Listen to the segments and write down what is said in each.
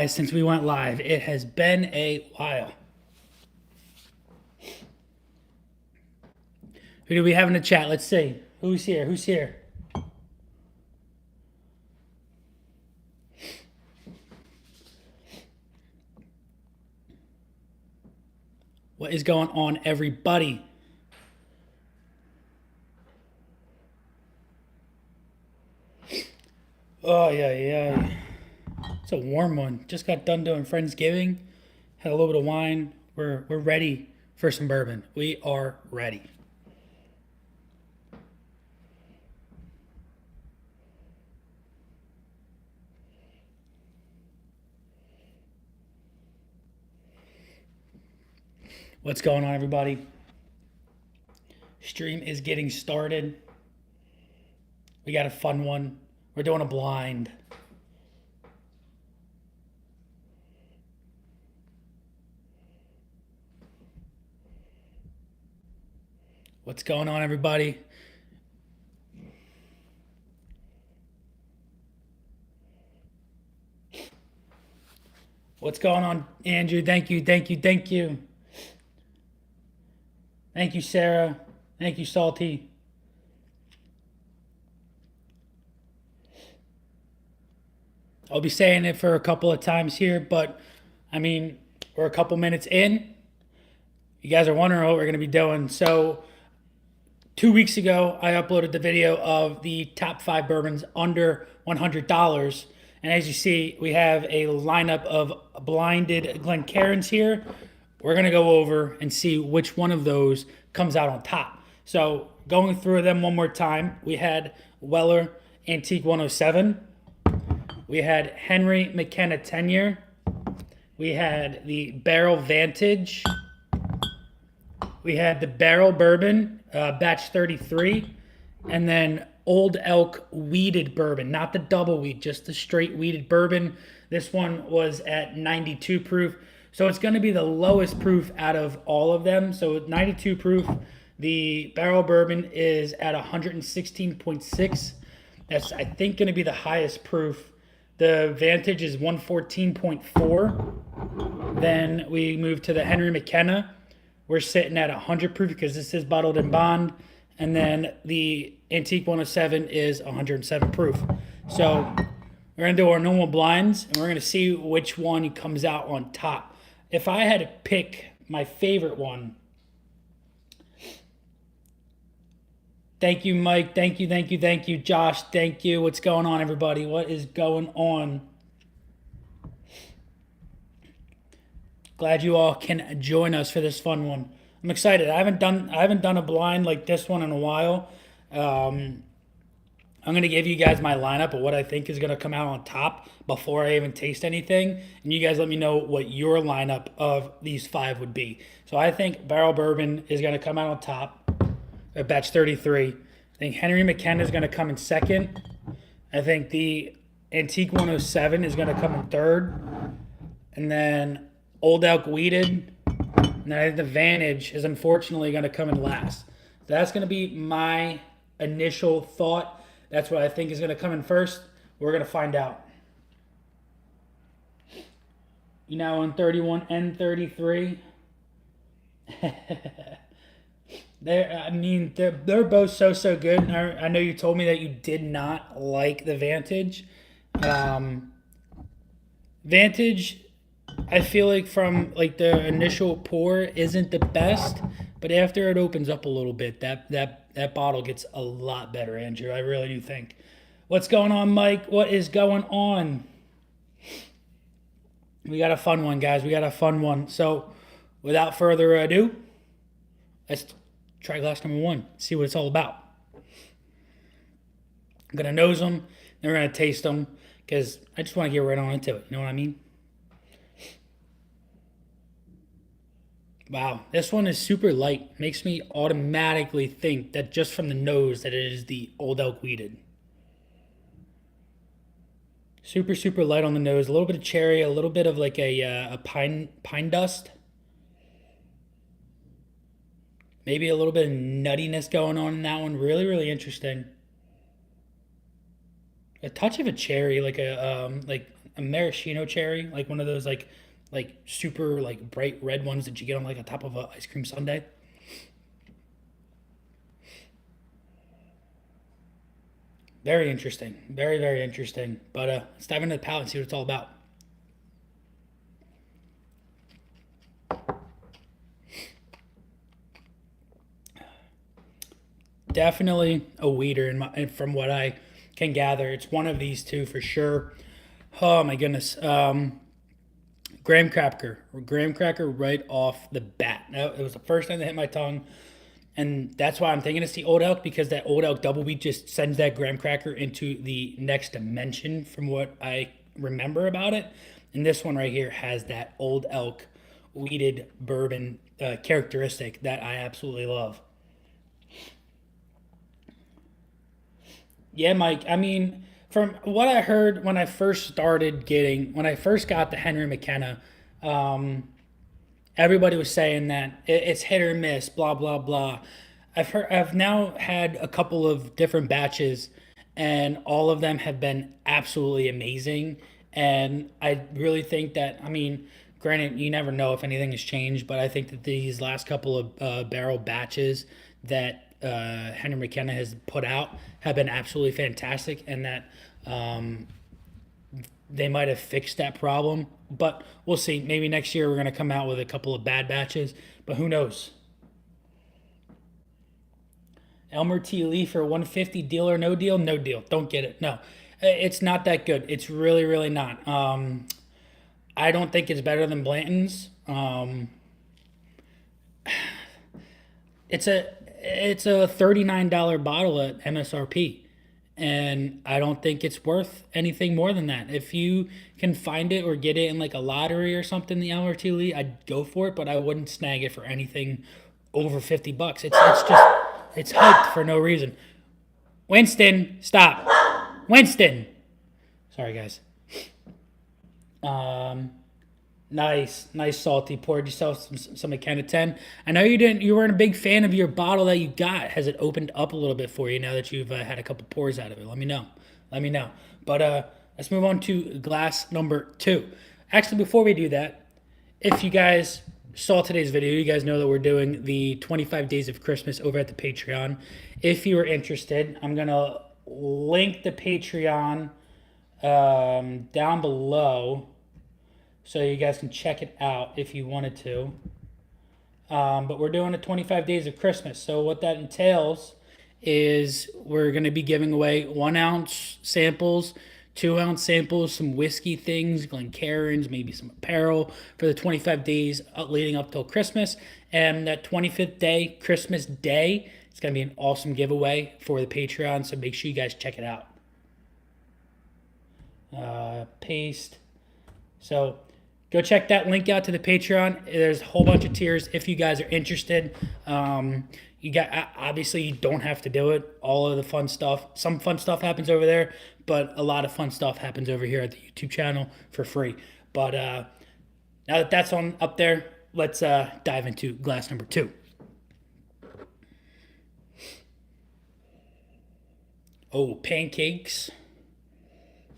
guys, since we went live. It has been a while. Who do we have in the chat? Let's see. Who's here? Who's here? What is going on, everybody? Oh, yeah. It's a warm one. Just got done doing Friendsgiving. Had a little bit of wine. We're ready for some bourbon. We are ready. What's going on, everybody? Stream is getting started. We got a fun one. We're doing a blind. What's going on, everybody? What's going on, Andrew? Thank you. Thank you, Sarah. Thank you, Salty. I'll be saying it for a couple of times here, but I mean, we're a couple minutes in. You guys are wondering what we're going to be doing. So 2 weeks ago, I uploaded the video of the top 5 bourbons under $100. And as you see, we have a lineup of blinded Glencairns here. We're going to go over and see which one of those comes out on top. So going through them one more time, we had Weller Antique 107. We had Henry McKenna 10-year. We had the Barrel Vantage. We had the Barrel Bourbon, batch 33. And then Old Elk Weeded Bourbon, not the double wheat, just the straight weeded bourbon. This one was at 92 proof. So it's going to be the lowest proof out of all of them. So 92 proof, the Barrel Bourbon is at 116.6. That's, I think, going to be the highest proof. The Vantage is 114.4. Then we move to the Henry McKenna. We're sitting at 100 proof because this is bottled in bond. And then the Antique 107 is 107 proof. So we're going to do our normal blinds, and we're going to see which one comes out on top. If I had to pick my favorite one, thank you, Mike. Thank you, Josh. Thank you. What's going on, everybody? What is going on? Glad you all can join us for this fun one. I'm excited. I haven't done a blind like this one in a while. I'm going to give you guys my lineup of what I think is going to come out on top before I even taste anything. And you guys let me know what your lineup of these 5 would be. So I think Barrel Bourbon is going to come out on top at batch 33. I think Henry McKenna is going to come in second. I think the Antique 107 is going to come in third. And then Old Elk Weeded. And then I think the Vantage is unfortunately going to come in last. So that's going to be my initial thought. That's what I think is going to come in first. We're going to find out. You know, on 31 and 33. They're both so good. I know you told me that you did not like the Vantage. Vantage, I feel like from like the initial pour isn't the best, but after it opens up a little bit, that bottle gets a lot better, Andrew. I really do think. What's going on, Mike? What is going on? We got a fun one, guys. We got a fun one. So without further ado, let's try glass number 1. See what it's all about. I'm going to nose them. Then we're going to taste them because I just want to get right on into it. You know what I mean? Wow, this one is super light. Makes me automatically think that just from the nose that it is the Old Elk Weeded. Super light on the nose. A little bit of cherry, a little bit of like a pine dust. Maybe a little bit of nuttiness going on in that one. Really interesting. A touch of a cherry, like a maraschino cherry, like one of those like super like bright red ones that you get on like on top of a ice cream sundae. Very interesting, very interesting. But let's dive into the palette and see what it's all about. Definitely a weeder from what I can gather. It's one of these two for sure. Oh my goodness. Graham cracker right off the bat. Now, it was the first time that hit my tongue, and that's why I'm thinking it's the Old Elk, because that Old Elk double wheat just sends that graham cracker into the next dimension from what I remember about it. And this one right here has that Old Elk wheated bourbon characteristic that I absolutely love. Yeah, Mike. I mean, from what I heard when I first got the Henry McKenna, everybody was saying that it's hit or miss, blah blah blah. I've now had a couple of different batches, and all of them have been absolutely amazing. And I really think that, I mean, granted, you never know if anything has changed, but I think that these last couple of barrel batches that Henry McKenna has put out have been absolutely fantastic, and that they might have fixed that problem. But we'll see. Maybe next year we're going to come out with a couple of bad batches, but who knows? Elmer T. Lee for 150, deal or no deal? No deal. Don't get it. No, it's not that good. It's really not. I don't think it's better than Blanton's. It's a $39 bottle at MSRP, and I don't think it's worth anything more than that. If you can find it or get it in like a lottery or something, the LRT Lee, I'd go for it, but I wouldn't snag it for anything over $50. It's hyped for no reason. Winston, stop. Winston. Sorry, guys. Nice salty. Poured yourself some McKenna 10. I know you weren't a big fan of your bottle that you got. Has it opened up a little bit for you now that you've had a couple pours out of it? Let me know. But let's move on to glass number 2. Actually, before we do that, if you guys saw today's video, you guys know that we're doing the 25 Days of Christmas over at the Patreon. If you are interested, I'm going to link the Patreon down below, so you guys can check it out if you wanted to. But we're doing a 25 Days of Christmas. So what that entails is we're going to be giving away 1 ounce samples, 2 ounce samples, some whiskey things, Glencairns, maybe some apparel for the 25 days leading up till Christmas. And that 25th day, Christmas Day, it's going to be an awesome giveaway for the Patreon. So make sure you guys check it out. Paste. So go check that link out to the Patreon. There's a whole bunch of tiers if you guys are interested. Obviously you don't have to do it. All of the fun stuff, some fun stuff happens over there, but a lot of fun stuff happens over here at the YouTube channel for free. But now that that's on up there, let's dive into glass number 2. Oh, pancakes.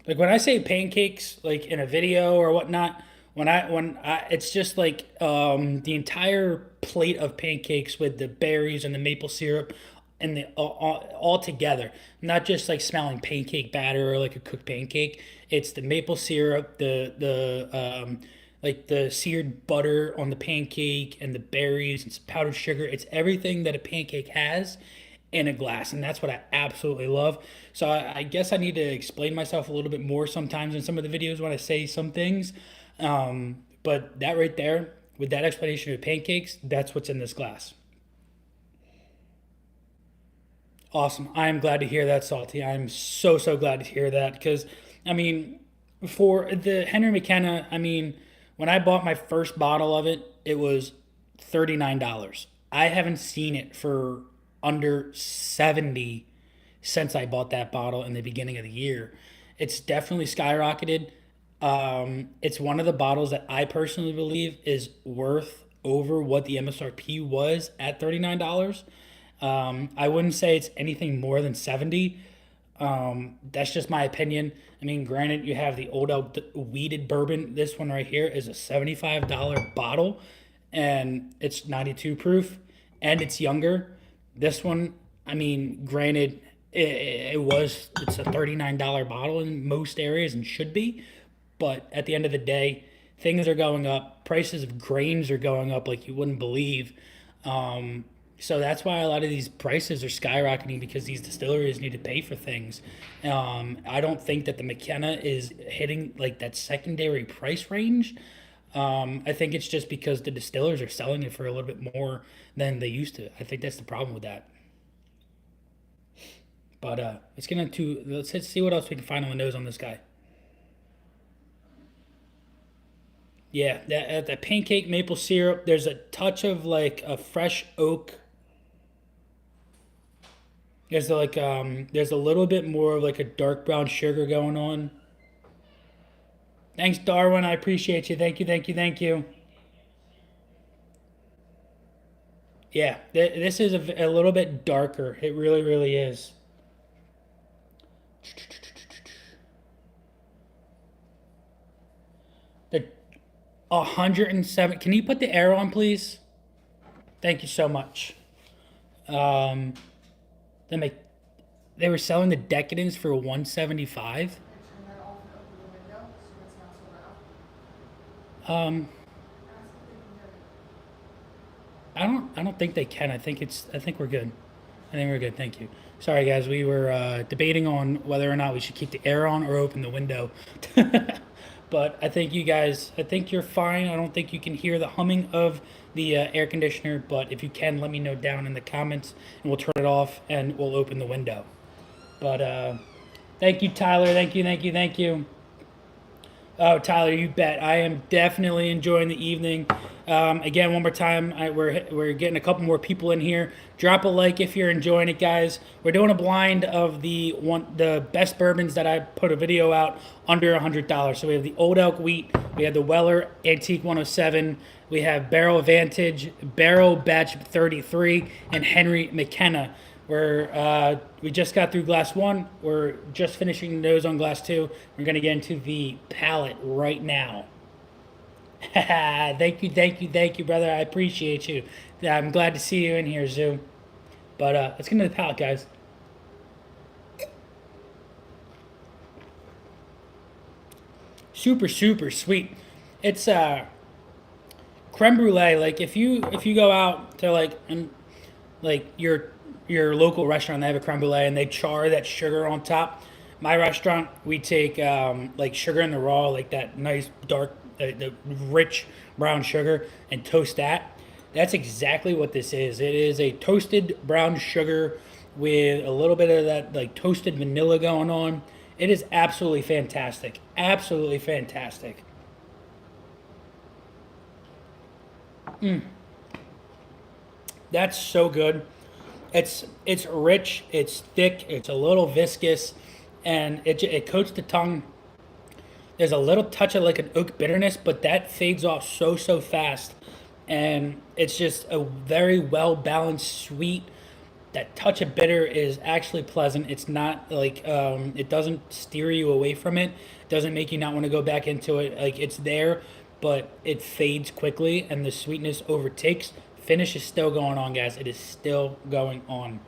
Like when I say pancakes, like in a video or whatnot, it's just like the entire plate of pancakes with the berries and the maple syrup and the all together. Not just like smelling pancake batter or like a cooked pancake. It's the maple syrup, the like the seared butter on the pancake and the berries and some powdered sugar. It's everything that a pancake has in a glass, and that's what I absolutely love. So I guess I need to explain myself a little bit more sometimes in some of the videos when I say some things. But that right there, with that explanation of pancakes, that's what's in this glass. Awesome. I am glad to hear that, Salty. I'm so glad to hear that, because, I mean, for the Henry McKenna, I mean, when I bought my first bottle of it, it was $39. I haven't seen it for under 70 since I bought that bottle in the beginning of the year. It's definitely skyrocketed. It's one of the bottles that I personally believe is worth over what the MSRP was at $39. I wouldn't say it's anything more than 70, That's just my opinion. I mean, granted, you have the Old Elk weeded bourbon. This one right here is a $75 bottle, and it's 92 proof, and it's younger. This one, I mean, granted, it's a $39 bottle in most areas and should be, but at the end of the day, things are going up. Prices of grains are going up like you wouldn't believe. So that's why a lot of these prices are skyrocketing because these distilleries need to pay for things. I don't think that the McKenna is hitting like that secondary price range. I think it's just because the distillers are selling it for a little bit more than they used to. I think that's the problem with that. But let's see what else we can find on the nose on this guy. Yeah, that pancake maple syrup. There's a touch of like a fresh oak. There's a little bit more of like a dark brown sugar going on. Thanks, Darwin. I appreciate you. Thank you, thank you, thank you. Yeah, this is a little bit darker. It really, really is. The 107. Can you put the arrow on, please? Thank you so much. Um, they make they were selling the Decadence for 175. Turn that off and open the window so it's not so loud. Um, Ask if they can hear it. I don't think they can. I think we're good. I think we're good. Thank you. Sorry guys, we were debating on whether or not we should keep the air on or open the window. But I think you're fine. I don't think you can hear the humming of the air conditioner, but if you can, let me know down in the comments and we'll turn it off and we'll open the window. But thank you, Tyler. Thank you, thank you, thank you. Oh, Tyler, you bet. I am definitely enjoying the evening. Again, one more time, we're getting a couple more people in here. Drop a like if you're enjoying it, guys. We're doing a blind of the best bourbons that I put a video out under $100. So we have the Old Elk Wheat, we have the Weller Antique 107, we have Barrel Vantage, Barrel Batch 33, and Henry McKenna. We just got through glass one. We're just finishing the nose on glass two. We're gonna get into the palate right now. Thank you, thank you, thank you, brother. I appreciate you. I'm glad to see you in here, Zoo. But let's get into the palate, guys. Super, super sweet. It's creme brulee. Like if you go out to like your local restaurant, they have a creme brulee and they char that sugar on top. My restaurant, we take like sugar in the raw, like that nice dark, the rich brown sugar, and toast that. That's exactly what this is. It is a toasted brown sugar with a little bit of that like toasted vanilla going on. It is absolutely fantastic. Absolutely fantastic. That's so good. It's rich, it's thick, it's a little viscous, and it coats the tongue. There's a little touch of like an oak bitterness, but that fades off so fast, and it's just a very well balanced sweet. That touch of bitter is actually pleasant. It's not like it doesn't steer you away from it. Doesn't make you not want to go back into it. Like it's there, but it fades quickly, and the sweetness overtakes. Finish is still going on, guys. It is still going on.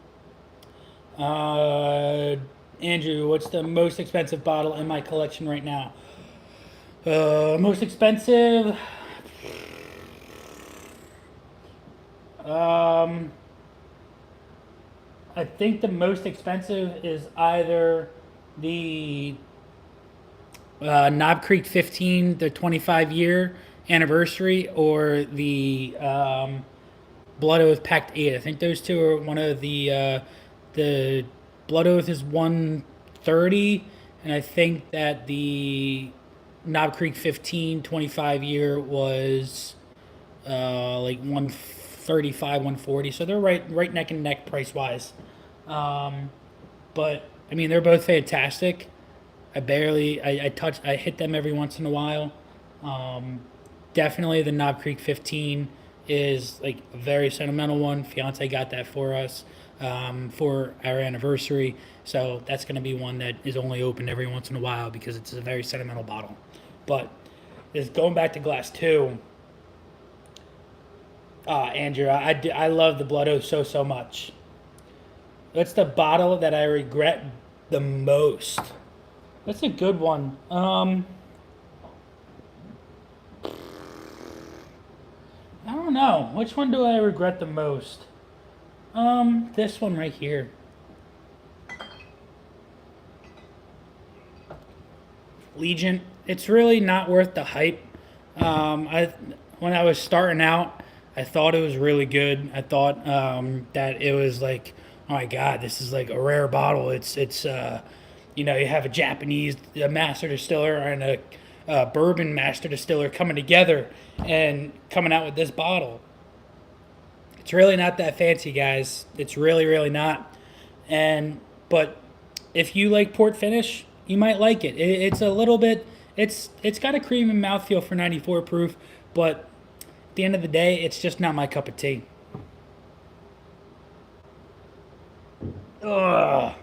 Andrew, what's the most expensive bottle in my collection right now? Most expensive. I think the most expensive is either the Knob Creek 15, the 25-year anniversary, or the Blood Oath Pact 8. I think those two are one of the Blood Oath is 130, and I think that the Knob Creek 15 25-year was like 135, 140. So they're right neck and neck price wise. But I mean, they're both fantastic. I hit them every once in a while. Definitely the Knob Creek 15 is like a very sentimental one. Fiance got that for us for our anniversary, so that's going to be one that is only opened every once in a while because it's a very sentimental bottle. But is going back to glass two. Andrew, I love the Blood Oath so much. What's the bottle that I regret the most? That's a good one. I don't know. Which one do I regret the most? This one right here. Legion. It's really not worth the hype. I when I was starting out, I thought it was really good. I thought that it was like, oh my god, this is like a rare bottle. You know, you have a Japanese master distiller and a bourbon master distiller coming together and coming out with this bottle. It's really not that fancy, guys. It's really not. And but if you like port finish, you might like it. It's a little bit. It's got a cream and mouthfeel for 94 proof, but at the end of the day, it's just not my cup of tea. Ugh.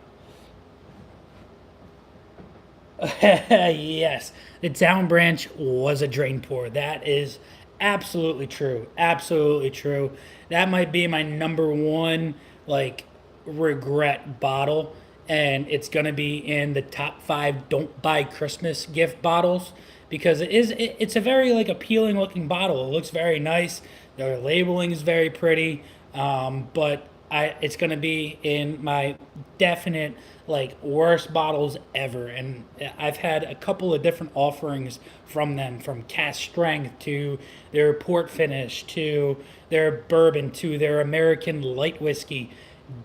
Yes, the down branch was a drain pour. That is absolutely true. Absolutely true. That might be my number one like regret bottle, and it's gonna be in the top five don't buy Christmas gift bottles because it's a very like appealing looking bottle. It looks very nice. The labeling is very pretty, but it's gonna be in my definite like worst bottles ever. And I've had a couple of different offerings from them, from cast strength to their port finish to their bourbon to their American light whiskey.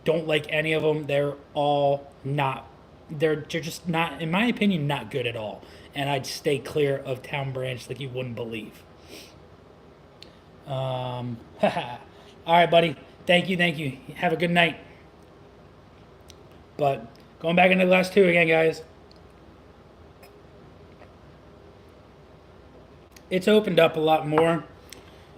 Don't like any of them. They're all not. They're just not, in my opinion, not good at all. And I'd stay clear of Town Branch like you wouldn't believe. All right, buddy. Thank you, thank you. Have a good night. But going back into glass two again, guys. It's opened up a lot more,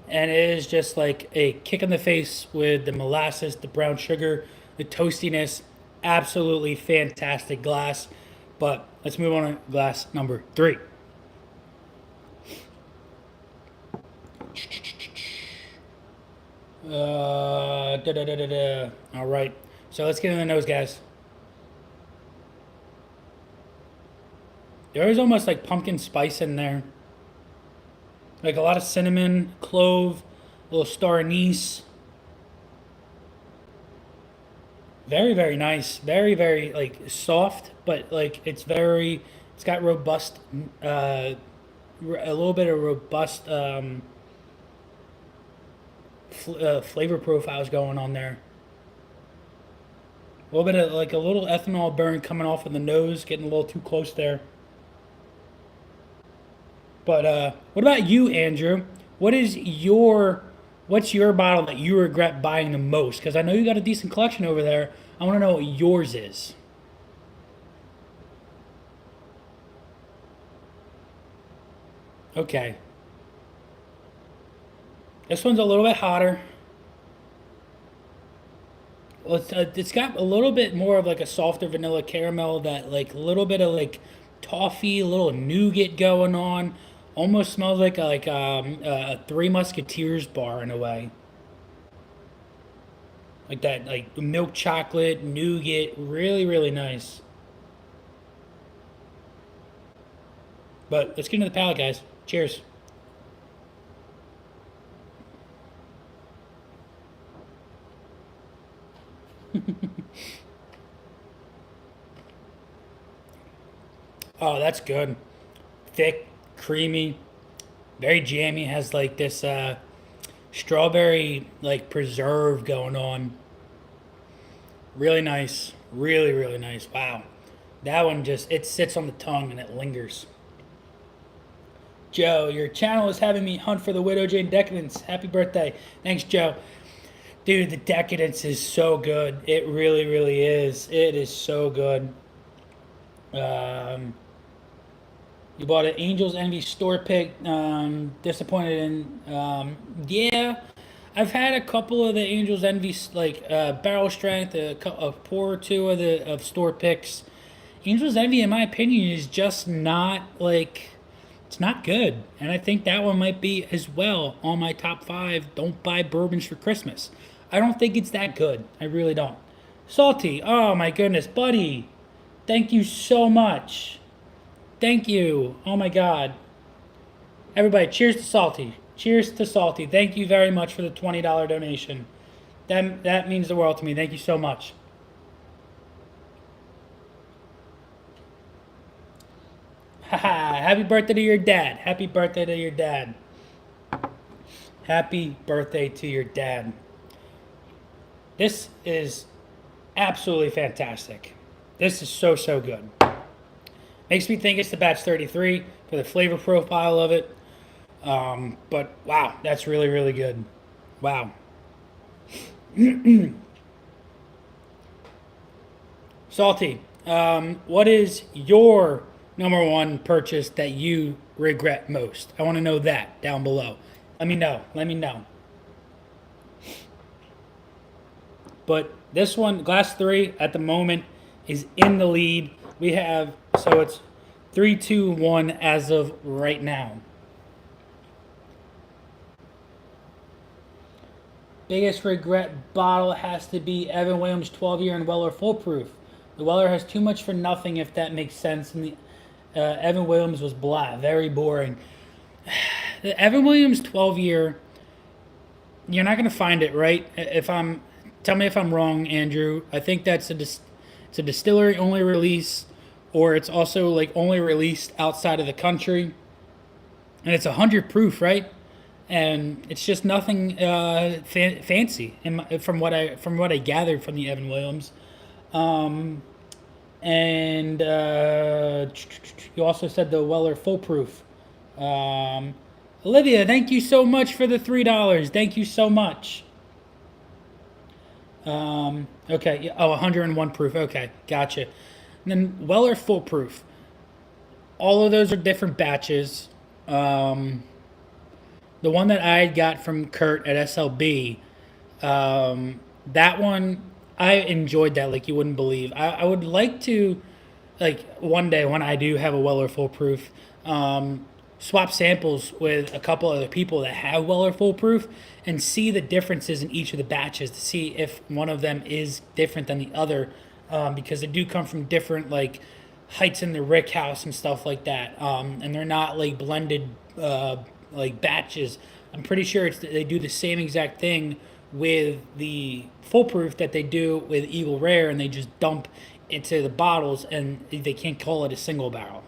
and it is just like a kick in the face with the molasses, the brown sugar, the toastiness. Absolutely fantastic glass. But let's move on to glass number three. All right. So let's get in the nose, guys. There is almost like pumpkin spice in there. Like a lot of cinnamon, clove, a little star anise. Very nice. Very like soft, but like it's got robust, a little bit of robust flavor profiles going on there. A little bit of like a little ethanol burn coming off of the nose, getting a little too close there. But what about you, Andrew? What's your bottle that you regret buying the most? Because I know you got a decent collection over there. I want to know what yours is. Okay. This one's a little bit hotter. Well, it's got a little bit more of like a softer vanilla caramel, that like a little bit of like toffee, a little nougat going on. Almost smells like a Three Musketeers bar in a way. Like that, like milk chocolate, nougat, really nice. But let's get into the palate, guys. Cheers. Oh, that's good. Thick, creamy, very jammy. Has like this strawberry like preserve going on. Really nice. Really nice. Wow. That one just it sits on the tongue and it lingers. Joe, your channel is having me hunt for the Widow Jane Decadence. Happy birthday. Thanks, Joe. Dude, the Decadence is so good. It really is. It is so good. Um, you bought an Angels Envy store pick. Disappointed in. Yeah. I've had a couple of the Angels Envy like barrel strength, a pour or two of the of store picks. Angels Envy, in my opinion, is just not like it's not good, and I think that one might be as well on my top five. Don't buy bourbons for Christmas. I don't think it's that good. I really don't. Salty. Oh my goodness, buddy. Thank you so much. Thank you. Oh my God. Everybody, cheers to Salty. Cheers to Salty. Thank you very much for the $20 donation. That means the world to me. Thank you so much. Haha, happy birthday to your dad. Happy birthday to your dad. Happy birthday to your dad. This is absolutely fantastic. This is so, so good. Makes me think it's the batch 33 for the flavor profile of it. But wow, that's really, really good. Wow. Salty, what is your number one purchase that you regret most? I want to know that down below. Let me know. Let me know. But this one, Glass 3, at the moment, is in the lead. We have, so it's 3, 2, 1 as of right now. Biggest regret bottle has to be Evan Williams 12-year and Weller Foolproof. The Weller has too much for nothing, if that makes sense. And the Evan Williams was blah, very boring. The Evan Williams 12-year, you're not gonna find it, right? Tell me if I'm wrong, Andrew. I think that's it's a distillery only release, or it's also like only released outside of the country, and it's 100 proof, right? And it's just nothing fancy, from what I gathered from the Evan Williams. And you also said the Weller Foolproof. Olivia, thank you so much for the $3. Thank you so much. Okay. Yeah, oh, 101 proof. Okay, gotcha. And then Weller Foolproof. All of those are different batches. The one that I got from Kurt at SLB, that one, I enjoyed that like you wouldn't believe. I would like to, like, one day when I do have a Weller Foolproof, swap samples with a couple other people that have Weller Foolproof and see the differences in each of the batches to see if one of them is different than the other, because they do come from different, like, heights in the rick house and stuff like that, and they're not like blended like batches. I'm pretty sure they do the same exact thing with the Foolproof that they do with Eagle Rare, and they just dump into the bottles, and they can't call it a single barrel.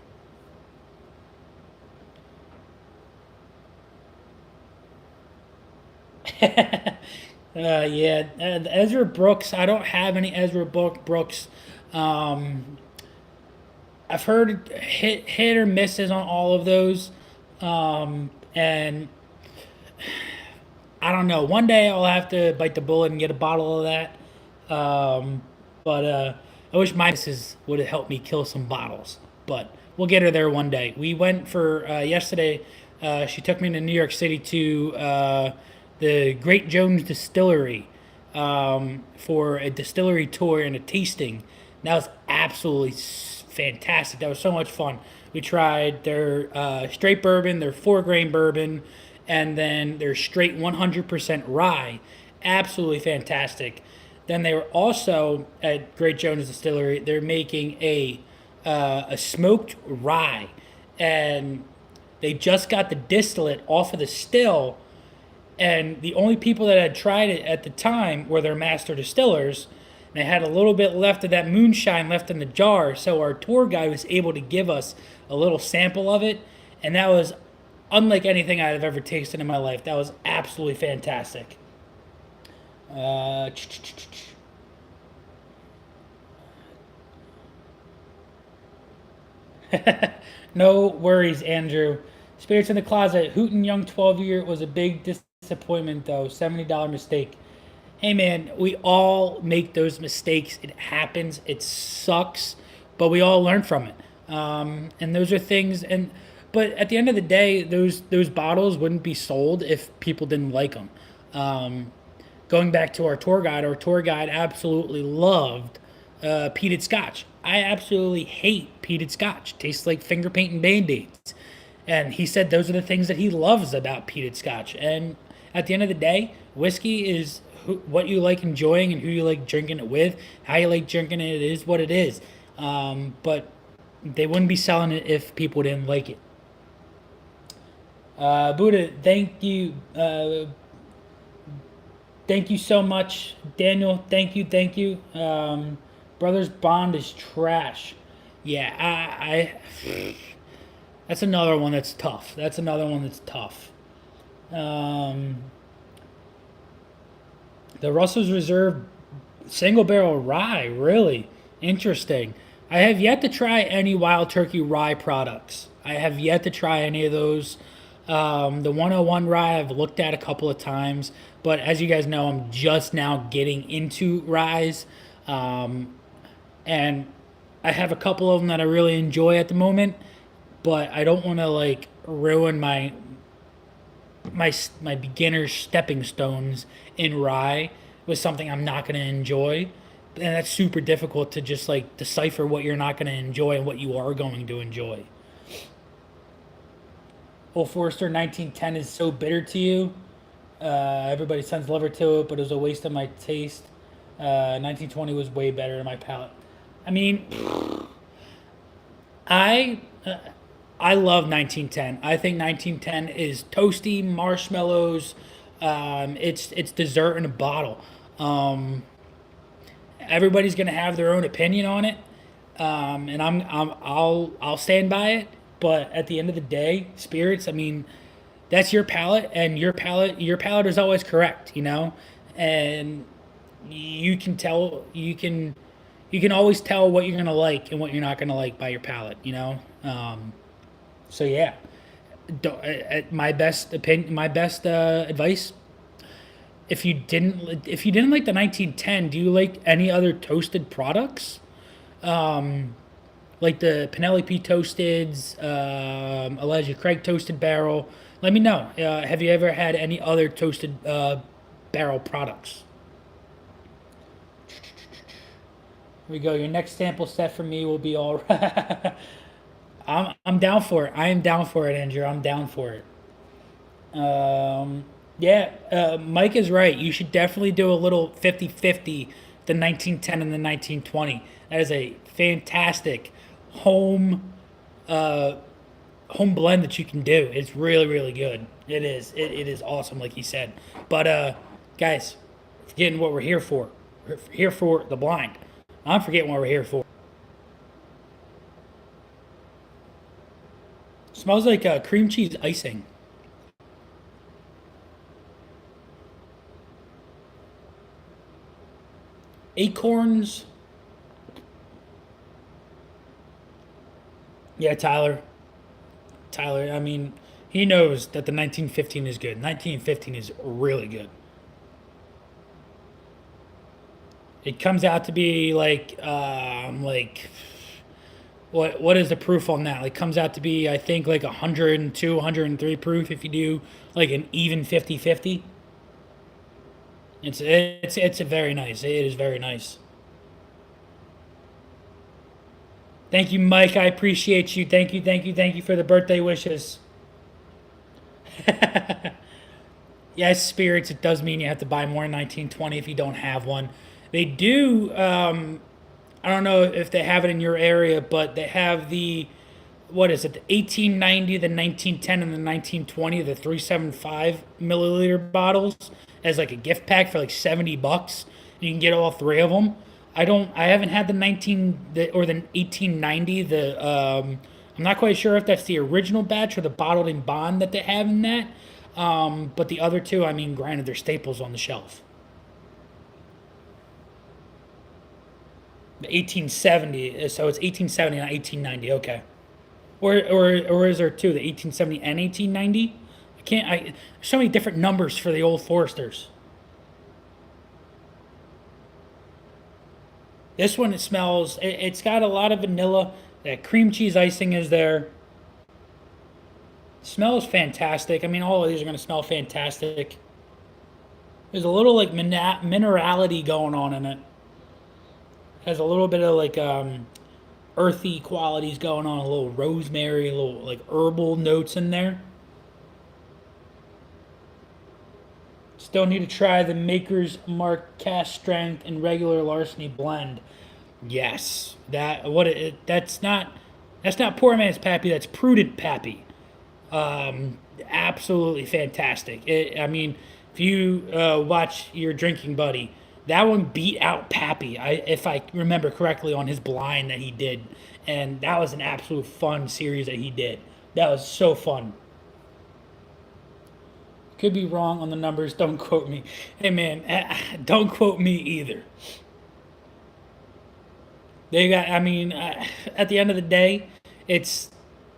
Yeah, Ezra Brooks. I don't have any Ezra Brooks. I've heard hit or misses on all of those, and I don't know. One day I'll have to bite the bullet and get a bottle of that. But I wish my missus would have helped me kill some bottles. But we'll get her there one day. We went for yesterday. She took me to New York City to the Great Jones Distillery for a distillery tour and a tasting. That was absolutely fantastic. That was so much fun. We tried their straight bourbon, their 4-grain bourbon, and then their straight 100% rye. Absolutely fantastic. Then they were also at Great Jones Distillery. They're making a smoked rye, and they just got the distillate off of the still. And the only people that had tried it at the time were their master distillers. They had a little bit left of that moonshine left in the jar, so our tour guide was able to give us a little sample of it, and that was unlike anything I've ever tasted in my life. That was absolutely fantastic. No worries, Andrew. Spirits in the Closet. Hooten Young 12-year was a big disappointment, though. $70 mistake. Hey, man, we all make those mistakes. It happens. It sucks, but we all learn from it. And those are things. But at the end of the day, those bottles wouldn't be sold if people didn't like them. Going back to our tour guide absolutely loved peated scotch. I absolutely hate peated scotch. Tastes like finger paint and band-aids. And he said those are the things that he loves about peated scotch. And at the end of the day, whiskey is what you like enjoying and who you like drinking it with. How you like drinking it is what it is. But they wouldn't be selling it if people didn't like it. Buddha, thank you so much, Daniel. Thank you. Brothers Bond is trash. Yeah, that's another one that's tough. That's another one that's tough. Um, the Russell's Reserve single barrel rye, really interesting. I have yet to try any Wild Turkey rye products. I have yet to try any of those. The 101 rye I've looked at a couple of times, but as you guys know, I'm just now getting into ryes, and I have a couple of them that I really enjoy at the moment, but I don't want to like ruin my beginner stepping stones in rye with something I'm not going to enjoy. And that's super difficult to just like decipher what you're not going to enjoy and what you are going to enjoy. Old Forester 1910 is so bitter to you. Everybody sends lover to it, but it was a waste of my taste. 1920 was way better in my palate. I mean, I uh, I love 1910. I think 1910 is toasty marshmallows. It's dessert in a bottle. Um, Everybody's gonna have their own opinion on it, and I'll stand by it. But at the end of the day, spirits. I mean, that's your palate, and your palate is always correct. You know, and you can always tell what you're gonna like and what you're not gonna like by your palate. You know. So yeah, my best advice. If you didn't like the 1910, do you like any other toasted products? Like the Penelope Toasteds, Elijah Craig Toasted Barrel? Let me know. Have you ever had any other toasted barrel products? Here we go. Your next sample set for me will be all right. I'm down for it. I am down for it, Andrew. I'm down for it. Yeah, Mike is right. You should definitely do a little 50-50, the 1910 and the 1920. That is a fantastic home uh, home blend that you can do. It's really, really good. It is. It is awesome, like he said. But guys, forgetting what we're here for. We're here for the blind. I'm forgetting what we're here for. Smells like cream cheese icing. Acorns. Yeah, Tyler. Tyler, I mean, he knows that the 1915 is good. 1915 is really good. It comes out to be like what is the proof on that? Like comes out to be I think like 102, 103 proof if you do like an even 50-50. It's a very nice. It is very nice. Thank you, Mike. I appreciate you. Thank you for the birthday wishes. Yes, spirits. It does mean you have to buy more 1920 if you don't have one. They do. I don't know if they have it in your area, but they have the what is it? The 1890, the 1910, and the 1920, the 375 milliliter bottles as like a gift pack for like $70. You can get all three of them. I haven't had the 1890. I'm not quite sure if that's the original batch or the bottled in bond that they have in that. But the other two, I mean, granted, they're staples on the shelf. The 1870, so it's 1870, not 1890. Okay. Or is there two? The 1870 and 1890? I can't. There's so many different numbers for the old Foresters. This one, it smells. It's got a lot of vanilla. That cream cheese icing is there. Smells fantastic. I mean, all of these are going to smell fantastic. There's a little like minerality going on in it. Has a little bit of like earthy qualities going on, a little rosemary, a little like herbal notes in there. Still need to try the Maker's Mark Cask Strength and regular Larceny blend. Yes, that's not poor man's Pappy. That's prudent Pappy. Absolutely fantastic. I mean, if you watch your drinking buddy, that one beat out Pappy. If I remember correctly, on his blind that he did, and that was an absolute fun series that he did. That was so fun. Could be wrong on the numbers. Don't quote me. Hey man, don't quote me either. They got. I mean, at the end of the day, it's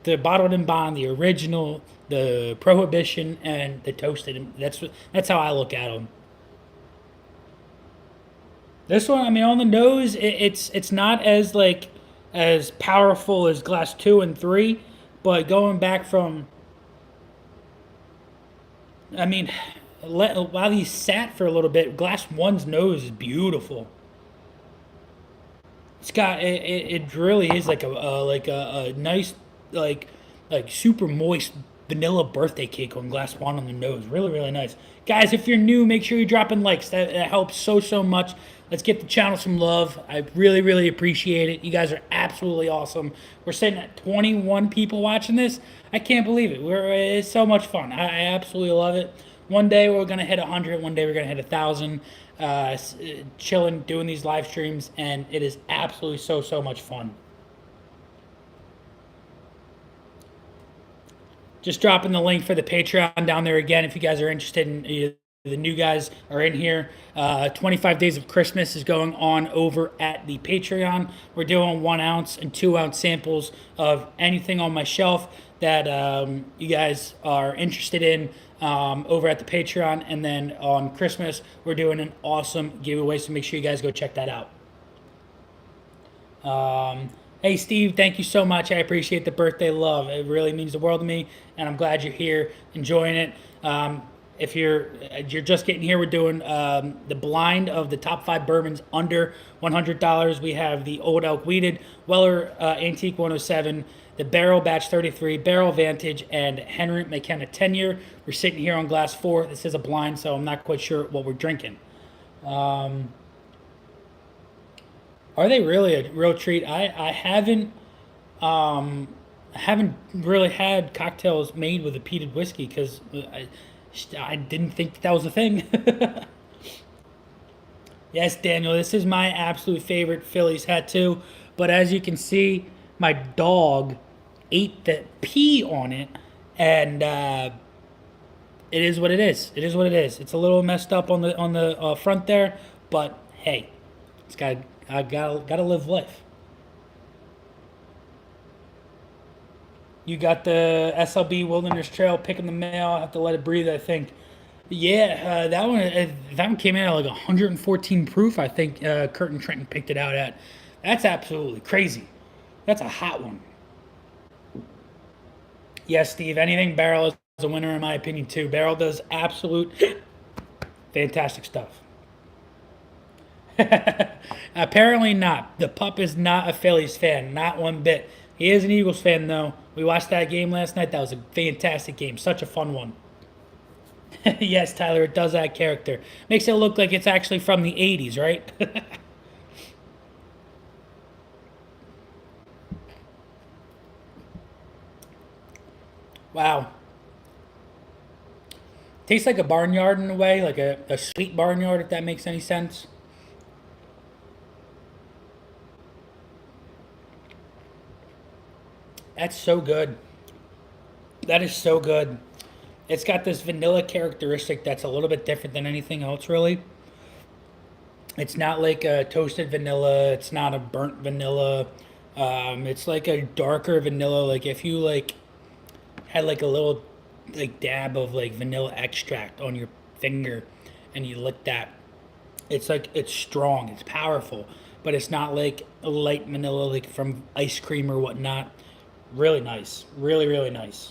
the bottled and bond, the original, the prohibition, and the toasted. That's how I look at them. This one, I mean, on the nose, it's not as like as powerful as glass 2 and 3, but going back from, I mean, while he sat for a little bit, glass one's nose is beautiful. It's got it really is like a nice like like super moist vanilla birthday cake on glass one on the nose. Really really nice. Guys, if you're new, make sure you're dropping likes. That helps so much. Let's get the channel some love. I really really appreciate it. You guys are absolutely awesome. We're sitting at 21 people watching this. I can't believe it. It's so much fun. I absolutely love it. One day we're gonna hit 100. One day we're gonna hit 1,000. Chilling, doing these live streams, and it is absolutely so much fun. Just dropping the link for the Patreon down there again if you guys are interested in. The new guys are in here. 25 Days of Christmas is going on over at the Patreon. We're doing 1 ounce and 2 ounce samples of anything on my shelf that you guys are interested in over at the Patreon. And then on Christmas, we're doing an awesome giveaway. So make sure you guys go check that out. Hey, Steve, thank you so much. I appreciate the birthday love. It really means the world to me, and I'm glad you're here enjoying it. If you're just getting here, we're doing the blind of the top 5 bourbons under $100. We have the Old Elk Wheated, Weller Antique 107, the Barrel Batch 33, Barrel Vantage, and Henry McKenna 10-year. We're sitting here on glass 4. This is a blind, so I'm not quite sure what we're drinking. Are they really a real treat? I haven't really had cocktails made with a peated whiskey because I didn't think that was a thing. Yes, Daniel, this is my absolute favorite Phillies hat too. But as you can see, my dog ate the pee on it, and it is what it is. It is what it is. It's a little messed up on the front there, but hey, it's got I gotta live life. You got the SLB Wilderness Trail picking the mail. I have to let it breathe, I think. Yeah, that one came in at like 114 proof. I think Kurt and Trenton picked it out at. That's absolutely crazy. That's a hot one. Yes, Steve. Anything Barrel is a winner in my opinion too. Barrel does absolute fantastic stuff. Apparently not. The pup is not a Phillies fan, not one bit. He is an Eagles fan though. We watched that game last night. That was a fantastic game. Such a fun one. Yes, Tyler, it does add character. Makes it look like it's actually from the 80s, right? Wow. Tastes like a barnyard in a way, like a sweet barnyard, if that makes any sense. That's so good. That is so good. It's got this vanilla characteristic that's a little bit different than anything else, really. It's not like a toasted vanilla. It's not a burnt vanilla. It's like a darker vanilla. Like if you like had like a little like dab of like vanilla extract on your finger, and you lick that, it's like it's strong. It's powerful, but it's not like a light vanilla like from ice cream or whatnot. Really nice. Really nice.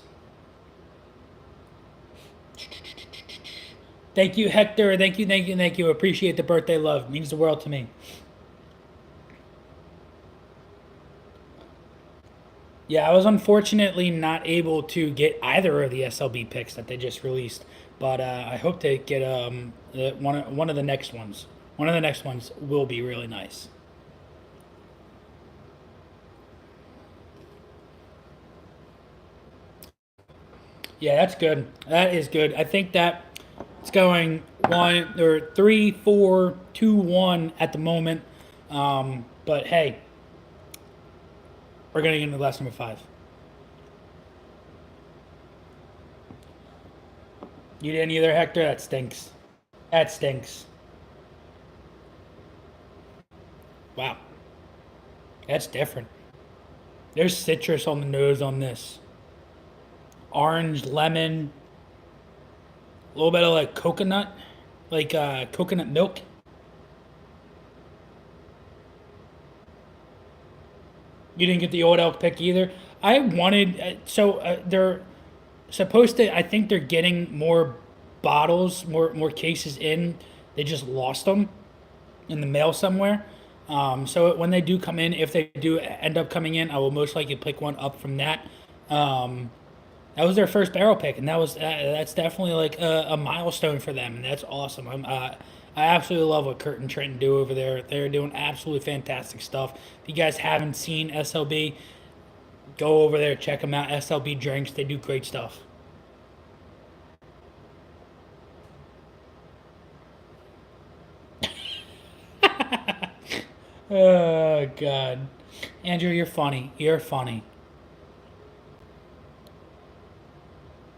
Thank you, Hector. Thank you, thank you, thank you. Appreciate the birthday love. Means the world to me. Yeah, I was unfortunately not able to get either of the SLB picks that they just released, but I hope to get one of the next ones. One of the next ones will be really nice. Yeah, that's good. That is good. I think that it's going 3, 4, 2, 1 at the moment. But hey, we're gonna get into glass number 5. You didn't either, Hector. That stinks. That stinks. Wow, that's different. There's citrus on the nose on this. Orange, lemon, a little bit of like coconut, like coconut milk. You didn't get the old elk pick either. I wanted they're supposed to. I think they're getting more bottles, more cases in. They just lost them in the mail somewhere. So when they do come in, if they do end up coming in, I will most likely pick one up from that. That was their first barrel pick, and that's definitely like a milestone for them, and that's awesome. I absolutely love what Kurt and Trenton do over there. They're doing absolutely fantastic stuff. If you guys haven't seen SLB, go over there, check them out. SLB Drinks, they do great stuff. Oh God, Andrew, you're funny. You're funny.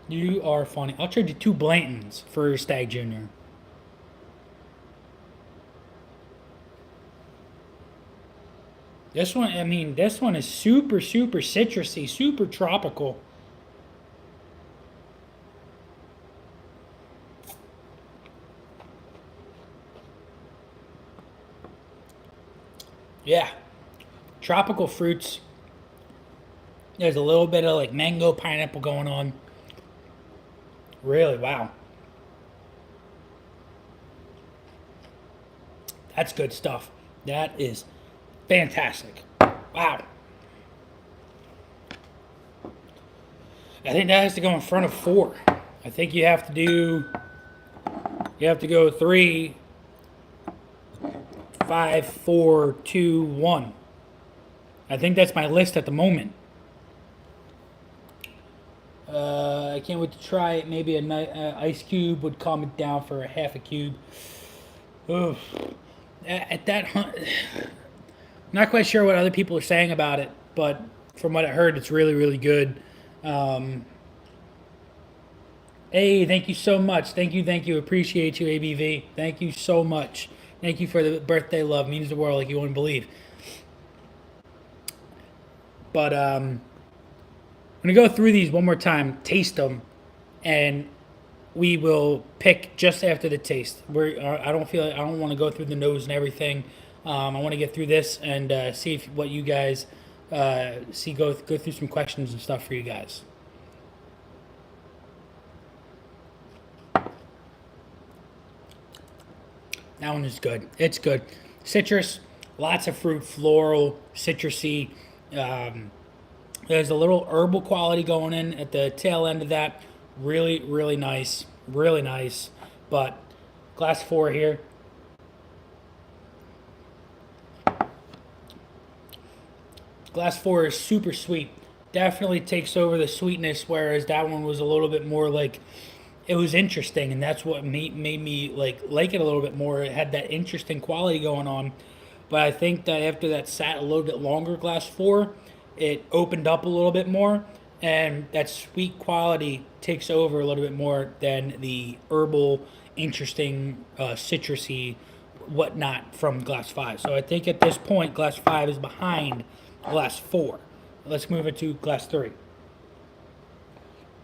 You are funny. I'll trade you 2 Blantons for Stag Junior. This one, I mean, this one is super, super citrusy, super tropical. Yeah, tropical fruits. There's a little bit of like mango, pineapple going on. Really, wow. That's good stuff. That is fantastic. Wow. I think that has to go in front of 4. I think you have to go 3, 5, 4, 2, 1. I think that's my list at the moment. I can't wait to try it. Maybe ice cube would calm it down for a half a cube. Oof. At that hunt, not quite sure what other people are saying about it, but from what I heard, it's really, really good. Hey, thank you so much. Thank you. Appreciate you, ABV. Thank you so much. Thank you for the birthday love. Means the world like you wouldn't believe. But I'm gonna go through these one more time, taste them, and we will pick just after the taste. I don't want to go through the nose and everything. I want to get through this and see what you guys see. Go through some questions and stuff for you guys. That one is good. It's good. Citrus, lots of fruit, floral, citrusy. There's a little herbal quality going in at the tail end of that. Really, really nice. Really nice. But glass 4 here. Glass 4 is super sweet. Definitely takes over the sweetness, whereas that one was a little bit more like it was interesting, and that's what made me like it a little bit more. It had that interesting quality going on. But I think that after that sat a little bit longer, glass 4, it opened up a little bit more, and that sweet quality takes over a little bit more than the herbal, interesting, citrusy whatnot from glass 5. So I think at this point, glass 5 is behind glass 4. Let's move it to glass 3.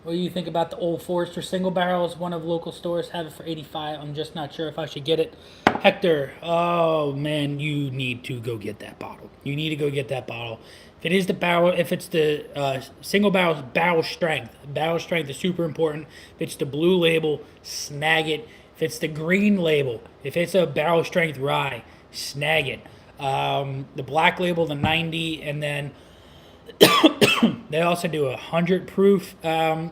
What do you think about the Old Forester single barrels? One of local stores have it for 85. I'm just not sure if I should get it. Hector, oh man, you need to go get that bottle. You need to go get that bottle. If it is the barrel, if it's the single barrel strength is super important. If it's the blue label, snag it. If If it's the green label, if it's a barrel strength rye, snag it. The black label, the 90, and then they also do 100 proof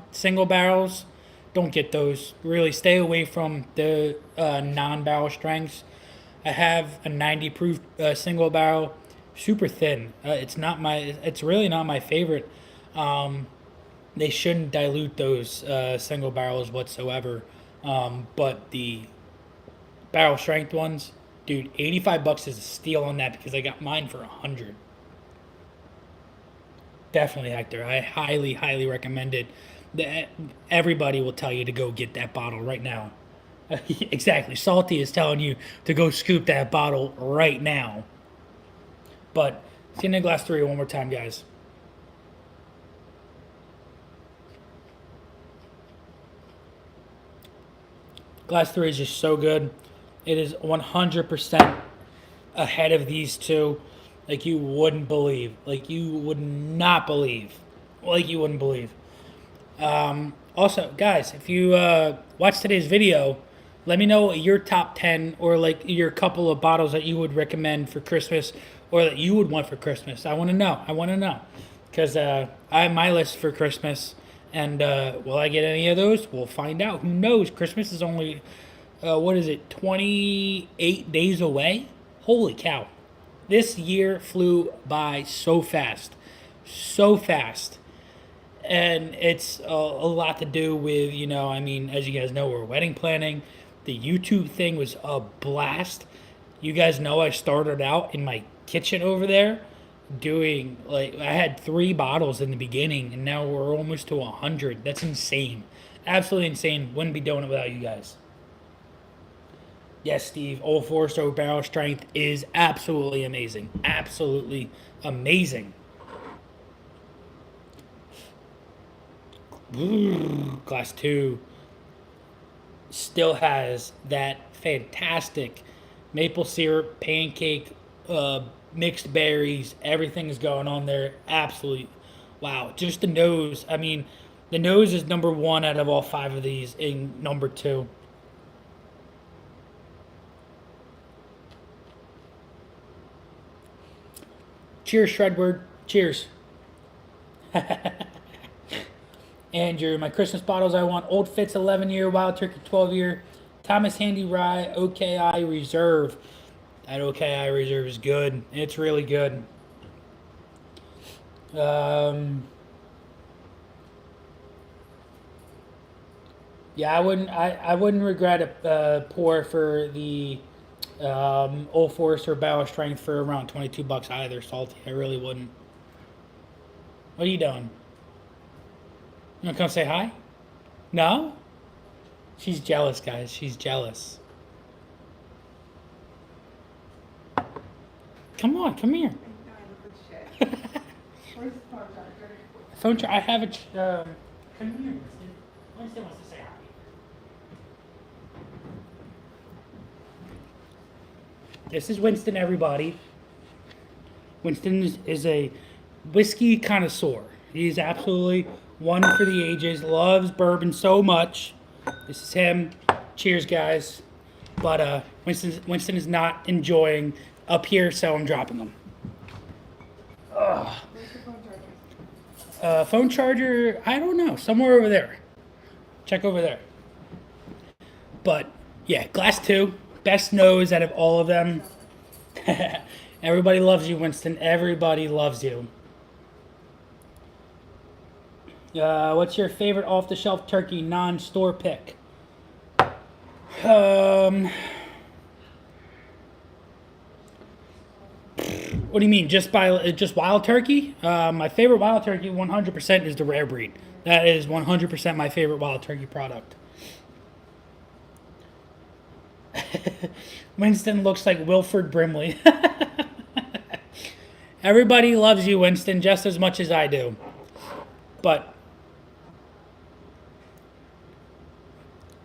single barrels. Don't get those. Really stay away from the non-barrel strengths. I have a 90 proof single barrel, super thin. It's not my. It's really not my favorite. They shouldn't dilute those single barrels whatsoever. But the barrel strength ones, dude, $85 is a steal on that because I got mine for 100. Definitely, Hector. I highly, highly recommend it. Everybody will tell you to go get that bottle right now. Exactly. Salty is telling you to go scoop that bottle right now. But see in glass 3 one more time, guys. Glass 3 is just so good. It is 100% ahead of these two. Like you wouldn't believe. Like you would not believe. Like you wouldn't believe. Also, guys, if you watch today's video, let me know your top 10 or like your couple of bottles that you would recommend for Christmas or that you would want for Christmas. I want to know. I want to know. Because I have my list for Christmas. And will I get any of those? We'll find out. Who knows? Christmas is only, what is it, 28 days away? Holy cow. This year flew by so fast. So fast. And it's a lot to do with, I mean, as you guys know, we're wedding planning. The YouTube thing was a blast. You guys know I started out in my kitchen over there doing, like, I had 3 bottles in the beginning, and now we're almost to 100. That's insane. Absolutely insane. Wouldn't be doing it without you guys. Yes, Steve, Old Forester barrel strength is absolutely amazing. Absolutely amazing. Glass 2 still has that fantastic maple syrup, pancake, mixed berries. Everything is going on there. Absolutely. Wow. Just the nose. I mean, the nose is number 1 out of all 5 of these in number 2. Cheers, Shredward. Cheers. Andrew, my Christmas bottles I want Old Fitz 11-year, Wild Turkey 12-year, Thomas Handy Rye, OKI Reserve. That OKI Reserve is good. It's really good. Yeah, I wouldn't regret a pour for the Old Forester Barrel Strength for around $22 either, Salty. I really wouldn't. What are you doing? You want to come say hi? No? She's jealous, guys. She's jealous. Come on, come here. Where's the phone charger? Phone charger. I have a. Come here, Winston. Winston wants to say hi. This is Winston, everybody. Winston is a whiskey connoisseur. He's absolutely one for the ages. Loves bourbon so much. This is him. Cheers, guys. But Winston is not enjoying up here, so I'm dropping them. Where's the phone charger? Phone charger, I don't know. Somewhere over there. Check over there. But, yeah, glass 2. Best nose out of all of them. Everybody loves you, Winston. Everybody loves you. What's your favorite off-the-shelf turkey non-store pick? What do you mean? Just wild turkey? My favorite wild turkey 100% is the rare breed. That is 100% my favorite wild turkey product. Winston looks like Wilford Brimley. Everybody loves you, Winston, just as much as I do. But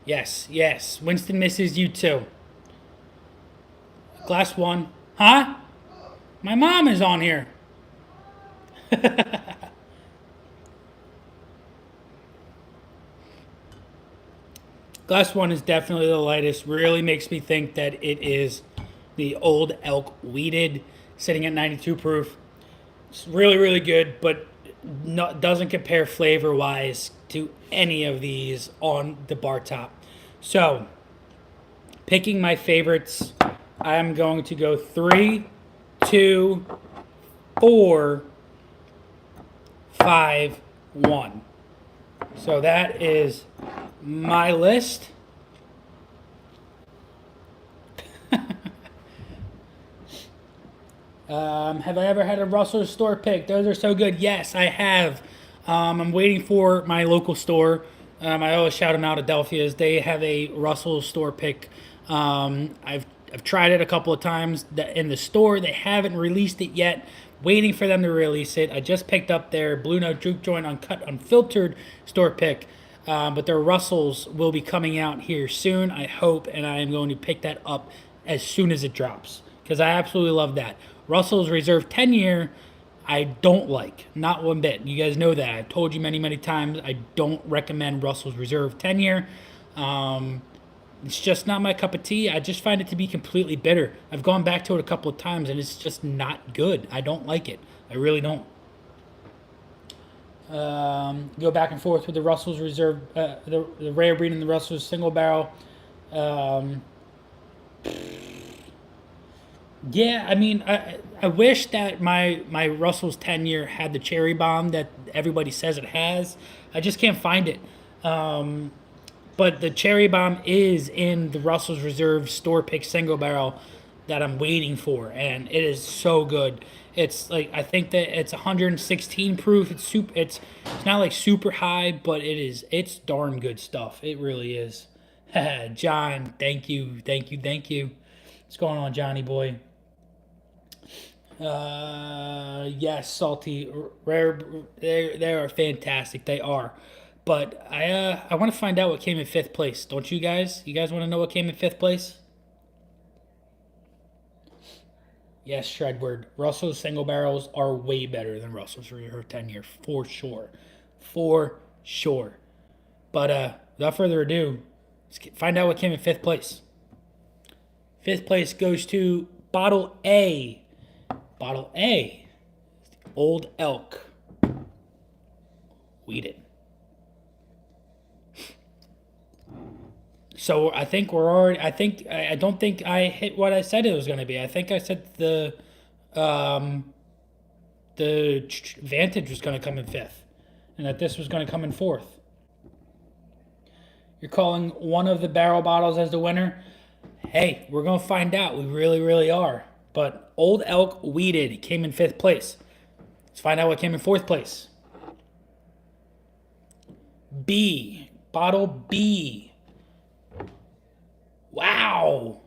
yes, Winston misses you too. Glass 1. Huh? My mom is on here. Glass one is definitely the lightest. Really makes me think that it is the Old Elk Weeded, sitting at 92 proof. It's really, really good, but doesn't compare flavor wise to any of these on the bar top. So, picking my favorites, I'm going to go 3, 2, 4, 5, 1. So that is my list. Have I ever had a Russell store pick? Those are so good. Yes, I have. I'm waiting for my local store. I always shout them out, Adelphia's. They have a Russell store pick. I've tried it a couple of times in the store. They haven't released it yet. Waiting for them to release it. I just picked up their Blue Note Juke Joint Uncut Unfiltered store pick. But their Russells will be coming out here soon, I hope, and I am going to pick that up as soon as it drops because I absolutely love that. Russell's Reserve 10-year, I don't like, not one bit. You guys know that. I've told you many, many times I don't recommend Russell's Reserve 10-year. It's just not my cup of tea. I just find it to be completely bitter. I've gone back to it a couple of times, and it's just not good. I don't like it. I really don't. Go back and forth with the Russell's Reserve, the rare breed and the Russell's single barrel. Yeah, I mean, I wish that my Russell's 10-year had the cherry bomb that everybody says it has. I just can't find it. But the cherry bomb is in the Russell's Reserve store pick single barrel that I'm waiting for, and it is so good. It's like I think that it's 116 proof. It's not like super high, but it's darn good stuff. It really is. John, thank you. What's going on, Johnny boy? Yes, salty, rare. They are fantastic. They are. But I want to find out what came in fifth place. Don't you guys? You guys want to know what came in fifth place? Yes, Shredward. Russell's single barrels are way better than Russell's Reserve 10-year, for sure. For sure. But without further ado, let's find out what came in fifth place. Fifth place goes to Bottle A. Bottle A. Old Elk. Weeded. So I think we're already. I don't think I hit what I said it was going to be. I think I said the Vantage was going to come in fifth, and that this was going to come in fourth. You're calling one of the barrel bottles as the winner. Hey, we're going to find out. We really, really are. But Old Elk Weeded came in fifth place. Let's find out what came in fourth place. B. Bottle B. Wow.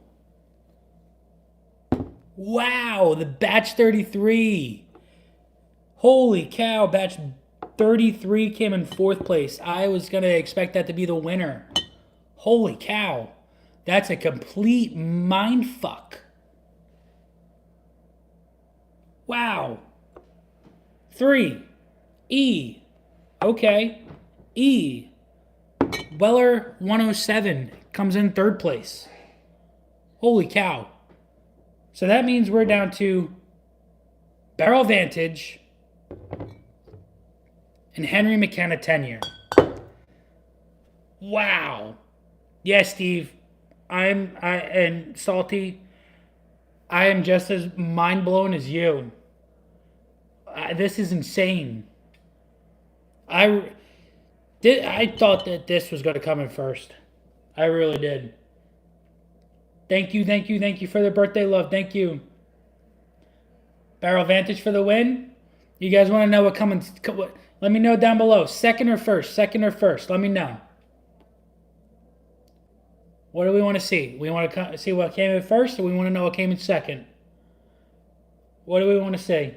Wow, the batch 33. Holy cow, batch 33 came in fourth place. I was going to expect that to be the winner. Holy cow. That's a complete mind fuck. Wow. 3. E. Okay. E. Weller 107 comes in third place. Holy cow. So that means we're down to Barrel Vantage and Henry McKenna 10-year. Wow. Yeah, Steve. And Salty, I am just as mind blown as you. This is insane. I thought that this was going to come in first. I really did. Thank you for the birthday love. Thank you. Barrel Vantage for the win. You guys want to know what coming? Let me know down below. Second or first? Let me know. What do we want to see? We want to see what came in first, or we want to know what came in second? What do we want to see?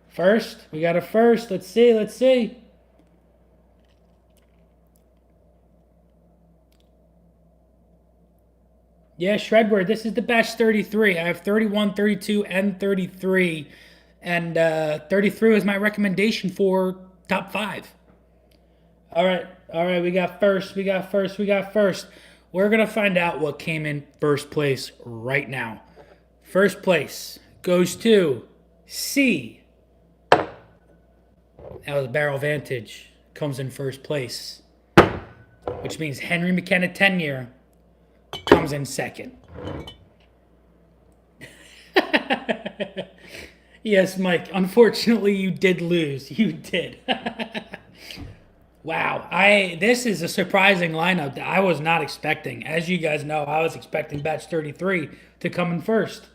First? We got a first. Let's see. Yeah, Shredward, this is the batch 33. I have 31, 32, and 33. And 33 was my recommendation for top 5. All right, we got first. We're going to find out what came in first place right now. First place goes to C. That was Barrel Vantage. Comes in first place, which means Henry McKenna Tenure comes in second. Yes, Mike. Unfortunately, you did lose. You did. Wow. This is a surprising lineup that I was not expecting. As you guys know, I was expecting batch 33 to come in first.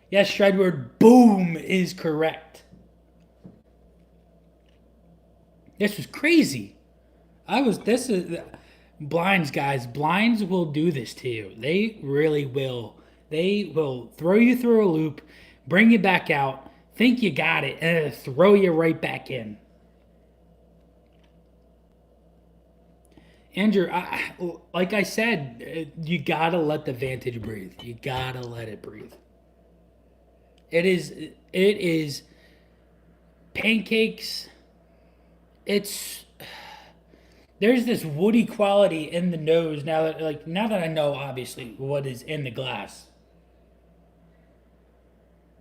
Yes, Shredward boom is correct. This was crazy. This is blinds, guys. Blinds will do this to you. They really will. They will throw you through a loop, bring you back out, think you got it, and then throw you right back in. Andrew, like I said, you gotta let the Vantage breathe. You gotta let it breathe. It is pancakes. There's this woody quality in the nose now that I know obviously what is in the glass.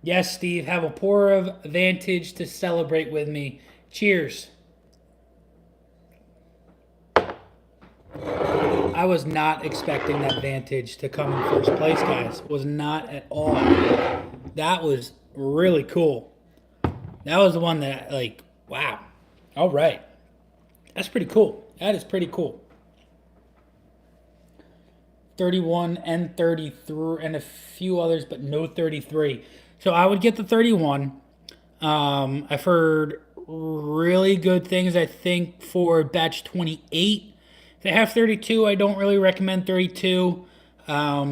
Yes, Steve, have a pour of Vantage to celebrate with me. Cheers. I was not expecting that Vantage to come in first place, guys. Was not at all. That was really cool. That was the one that, wow. All right. That's pretty cool. That is pretty cool. 31 and 33 and a few others, but no 33. So I would get the 31. I've heard really good things, I think, for batch 28. If they have 32, I don't really recommend 32.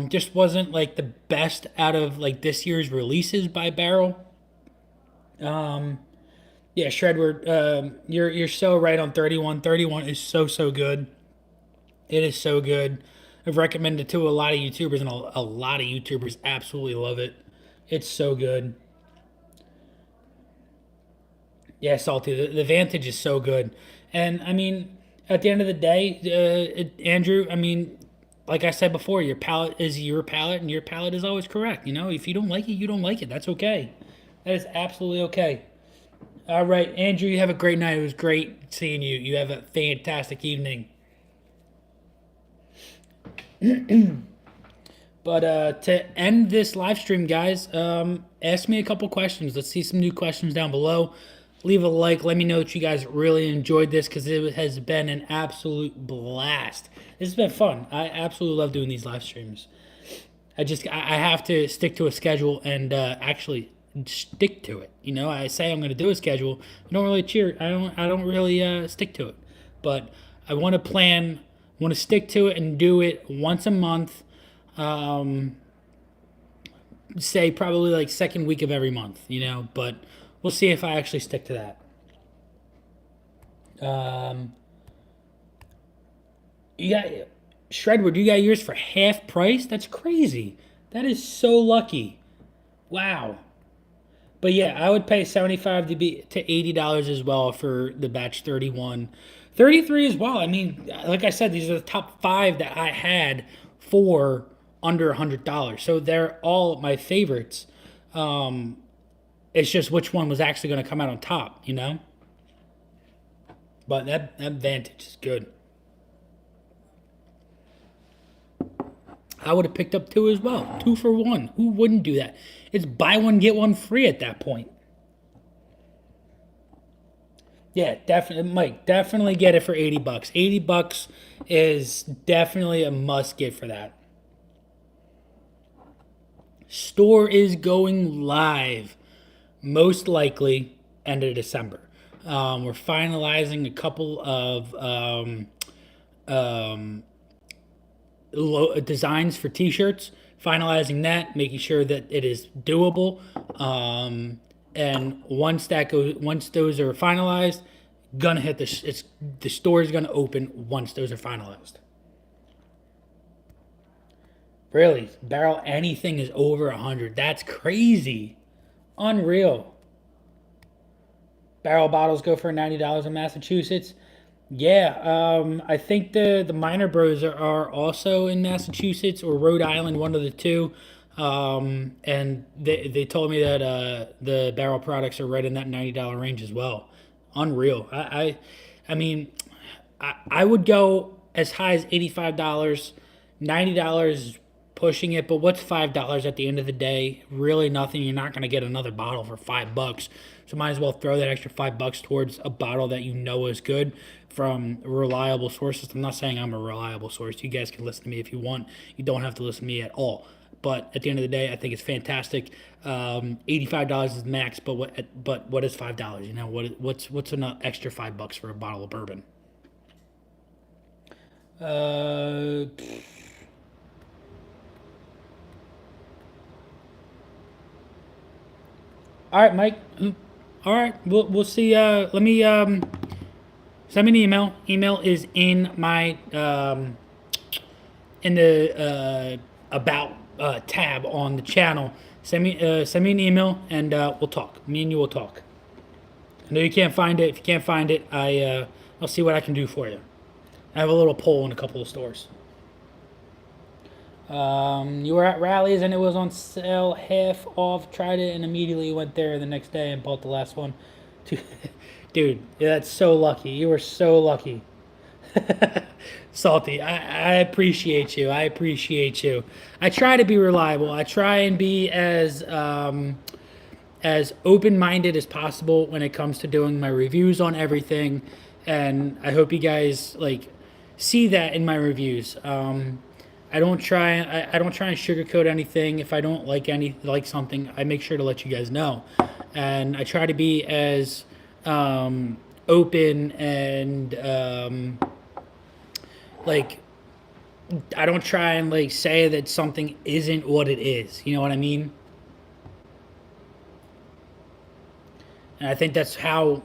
Just wasn't like the best out of like this year's releases by Barrel. Yeah, Shredward, you're so right on 31. 31 is so good. It is so good. I've recommended it to a lot of YouTubers, and a lot of YouTubers absolutely love it. It's so good. Yeah, Salty. The Vantage is so good. And, I mean, at the end of the day, Andrew, I mean, like I said before, your palate is your palate, and your palate is always correct. You know, if you don't like it, you don't like it. That's okay. That is absolutely okay. All right, Andrew, you have a great night. It was great seeing you. You have a fantastic evening. But to end this live stream, guys, ask me a couple questions. Let's see some new questions down below. Leave a like. Let me know that you guys really enjoyed this, because it has been an absolute blast. This has been fun. I absolutely love doing these live streams. I have to stick to a schedule and actually stick to it. You know, I say I'm going to do a schedule. I don't really I don't really stick to it. But I want to plan. Want to stick to it and do it once a month. Say probably like second week of every month, you know, but we'll see if I actually stick to that. You got Shredwood, you got yours for half price? That's crazy. That is so lucky. Wow. But yeah, I would pay $75 to $80 as well for the batch 31. 33 as well. I mean, like I said, these are the top 5 that I had for under $100. So they're all my favorites. It's just which one was actually going to come out on top, you know? But that Vantage is good. I would have picked up 2 as well. 2 for 1. Who wouldn't do that? It's buy one, get one free at that point. Yeah, definitely, Mike, definitely get it for $80. $80 is definitely a must get for that. Store is going live, most likely end of December. We're finalizing a couple of designs for T-shirts. Finalizing that, making sure that it is doable. And once those are finalized, gonna hit the store is gonna open once those are finalized. Really, Barrel, anything is over 100. That's crazy, unreal. Barrel bottles go for $90 in Massachusetts. Yeah, I think the Minor Bros are also in Massachusetts or Rhode Island, one of the two. And they told me that the barrel products are right in that $90 range as well. Unreal. I mean, I would go as high as $85. $90 pushing it, but what's $5 at the end of the day? Really nothing. You're not going to get another bottle for $5. So might as well throw that extra $5 towards a bottle that you know is good from reliable sources. I'm not saying I'm a reliable source. You guys can listen to me if you want. You don't have to listen to me at all. But at the end of the day, I think it's fantastic. $85 is max, but what is $5? You know what's an extra $5 for a bottle of bourbon? Uh, all right, Mike. All right, we'll see. Let me send me an email. Email is in my in the about tab on the channel. Send me an email and we'll talk. Me and you will talk. I know you can't find it. If you can't find it, I'll see what I can do for you. I have a little poll in a couple of stores. You were at rallies and it was on sale, half off. Tried it and immediately went there the next day and bought the last one. Dude, yeah, that's so lucky. You were so lucky. Salty. I appreciate you. I appreciate you. I try to be reliable. I try and be as open-minded as possible when it comes to doing my reviews on everything, and I hope you guys like see that in my reviews. I don't try and sugarcoat anything. If I don't like something, I make sure to let you guys know, and I try to be as open and like I don't try and like say that something isn't what it is. You know what I mean? And I think that's how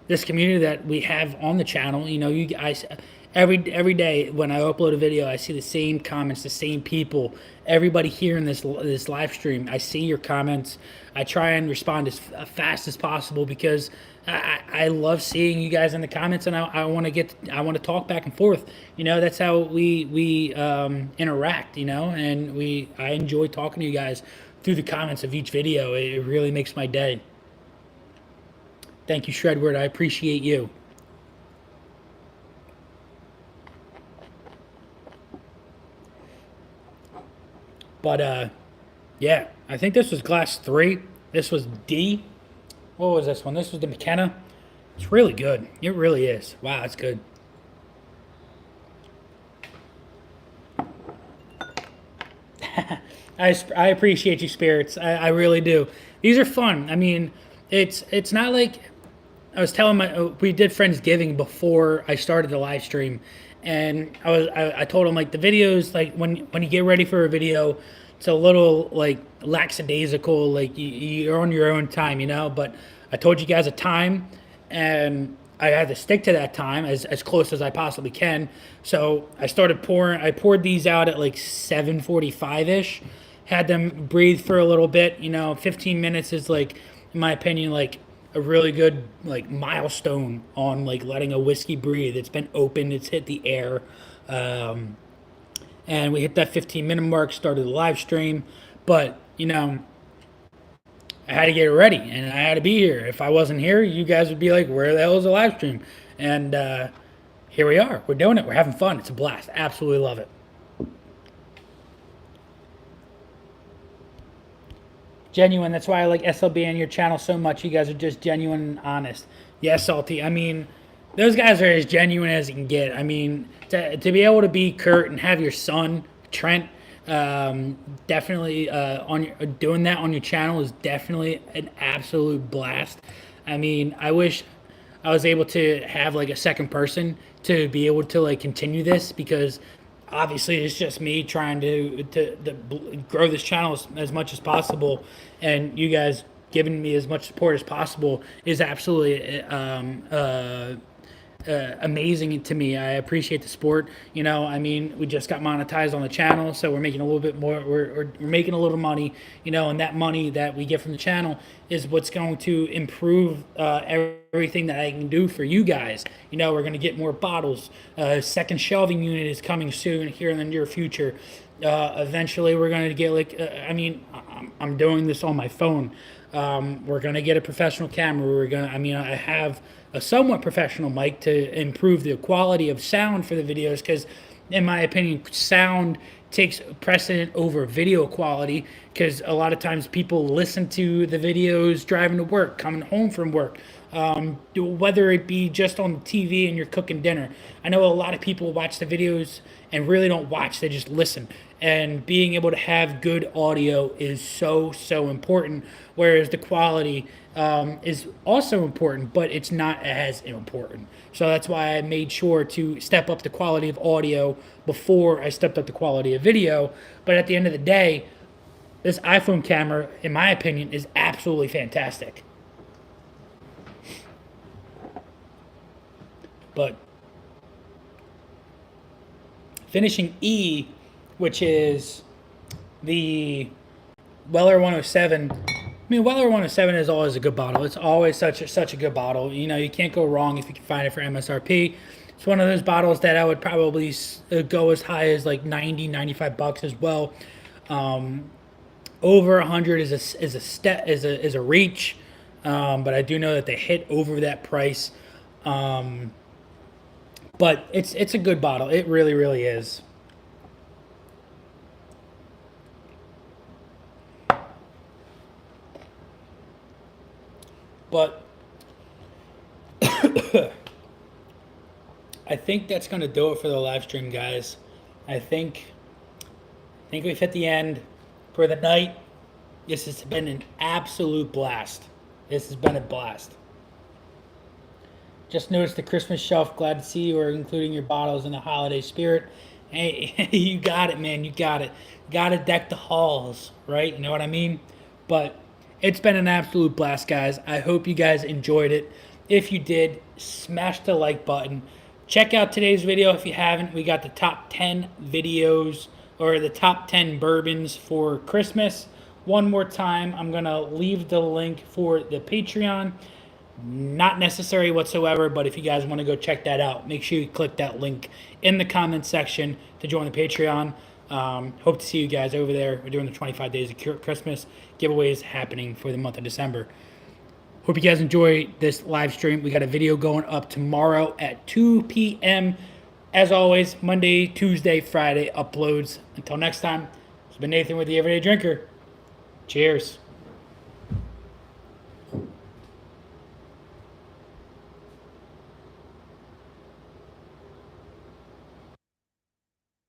this community that we have on the channel. You know, you guys every day when I upload a video, I see the same comments, the same people. Everybody here in this live stream, I see your comments. I try and respond as fast as possible because I love seeing you guys in the comments, and I want to talk back and forth. You know, that's how we interact. You know, and I enjoy talking to you guys through the comments of each video. It really makes my day. Thank you, Shredward. I appreciate you. But yeah, I think this was glass 3. This was D. What was this one? This was the McKenna. It's really good. It really is. Wow, it's good. I appreciate you, spirits. I really do. These are fun. I mean, it's not like I was telling we did Friendsgiving before I started the live stream, and I told him like the videos like when you get ready for a video, it's a little like lackadaisical, like you're on your own time, you know. But I told you guys a time, and I had to stick to that time as close as I possibly can. So I started pouring. I poured these out at like 7:45 ish. Had them breathe for a little bit. You know, 15 minutes is like, in my opinion, like a really good like milestone on like letting a whiskey breathe. It's been opened. It's hit the air. And we hit that 15-minute mark. Started the live stream, but you know I had to get ready and I had to be here. If I wasn't here, you guys would be like, where the hell is the live stream? And here we are. We're doing it. We're having fun. It's a blast. Absolutely love it. Genuine. That's why I like SLB and your channel so much. You guys are just genuine and honest. Yeah, Salty. I mean, those guys are as genuine as you can get. I mean, to be able to be Kurt and have your son, Trent, definitely doing that on your channel is definitely an absolute blast. I mean, I wish I was able to have like a second person to be able to like continue this, because obviously it's just me trying to grow this channel as much as possible, and you guys giving me as much support as possible is absolutely amazing to me. I appreciate the sport. You know, I mean, we just got monetized on the channel, so we're making a little bit more. We're making a little money. You know, and that money that we get from the channel is what's going to improve everything that I can do for you guys. You know, we're going to get more bottles. Second shelving unit is coming soon here in the near future. Eventually, we're going to get I'm doing this on my phone. We're going to get a professional camera. I have a somewhat professional mic to improve the quality of sound for the videos because, in my opinion, sound takes precedent over video quality because a lot of times people listen to the videos driving to work, coming home from work, whether it be just on the TV and you're cooking dinner. I know a lot of people watch the videos and really don't watch, they just listen. And being able to have good audio is so, so important, whereas the quality is also important, but it's not as important. So that's why I made sure to step up the quality of audio before I stepped up the quality of video. But at the end of the day, this iPhone camera, in my opinion, is absolutely fantastic. But finishing E, which is the Weller 107. I mean, Weller 107 is always a good bottle. It's always such a good bottle. You know, you can't go wrong if you can find it for MSRP. It's one of those bottles that I would probably go as high as like 90, 95 bucks as well. Over 100 is a reach, but I do know that they hit over that price. But it's a good bottle. It really, really is. But I think that's going to do it for the live stream, guys. I think we've hit the end for the night. This has been an absolute blast. This has been a blast. Just noticed the Christmas shelf. Glad to see you are including your bottles in the holiday spirit. Hey, you got it, man. You got it. Got to deck the halls, right? You know what I mean? But it's been an absolute blast, guys. I hope you guys enjoyed it. If you did, smash the like button. Check out today's video if you haven't. We got the top 10 videos or the top 10 bourbons for Christmas. One more time, I'm going to leave the link for the Patreon. Not necessary whatsoever, but if you guys want to go check that out, make sure you click that link in the comments section to join the Patreon. Hope to see you guys over there. We're doing the 25 days of Christmas giveaways happening for the month of December. Hope you guys enjoy this live stream. We got a video going up tomorrow at 2 p.m. As always, Monday, Tuesday, Friday uploads. Until next time, it's been Nathan with the Everyday Drinker. Cheers.